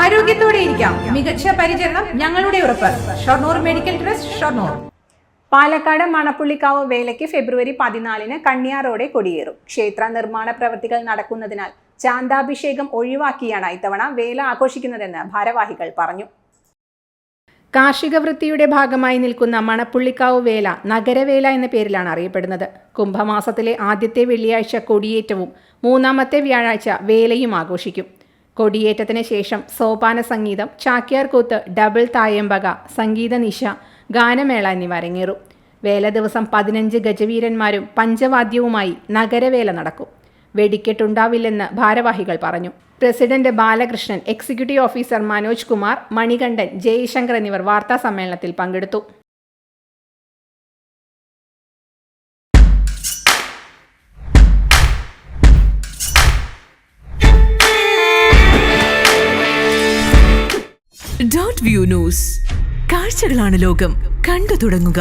ആരോഗ്യത്തോടെ ഇരിക്കാം. മികച്ച പരിചരണം ഞങ്ങളുടെ ഉറപ്പ്. Shoranur medical trust, Shoranur. പാലക്കാട് മണപ്പുള്ളിക്കാവ് വേലയ്ക്ക് ഫെബ്രുവരി 14 കണ്ണിയാറോടെ കൊടിയേറും. ക്ഷേത്ര നിർമ്മാണ പ്രവൃത്തികൾ നടക്കുന്നതിനാൽ ചാന്താഭിഷേകം ഒഴിവാക്കിയാണ് ഇത്തവണ വേല ആഘോഷിക്കുന്നതെന്ന് ഭാരവാഹികൾ പറഞ്ഞു. കാർഷിക വൃത്തിയുടെ ഭാഗമായി നിൽക്കുന്ന മണപ്പുള്ളിക്കാവ് വേല നഗരവേല എന്ന പേരിലാണ് അറിയപ്പെടുന്നത്. കുംഭമാസത്തിലെ ആദ്യത്തെ വെള്ളിയാഴ്ച കൊടിയേറ്റവും മൂന്നാമത്തെ വ്യാഴാഴ്ച വേലയും ആഘോഷിക്കും. കൊടിയേറ്റത്തിന് ശേഷം സോപാന സംഗീതം, ചാക്യാർകൂത്ത്, ഡബിൾ തായമ്പക, സംഗീത നിശ, ഗാനമേള എന്നിവ അരങ്ങേറും. വേല ദിവസം 15 ഗജവീരന്മാരും പഞ്ചവാദ്യവുമായി നഗരവേല നടക്കും. വെടിക്കെട്ടുണ്ടാവില്ലെന്ന് ഭാരവാഹികൾ പറഞ്ഞു. President Balakrishnan, executive officer Manoj Kumar, Manikandan, Jaishankar എന്നിവർ വാർത്താ സമ്മേളനത്തിൽ പങ്കെടുത്തു. Dot view news. കാഴ്ചകളാണ് ലോകം. കണ്ടു തുടങ്ങുക.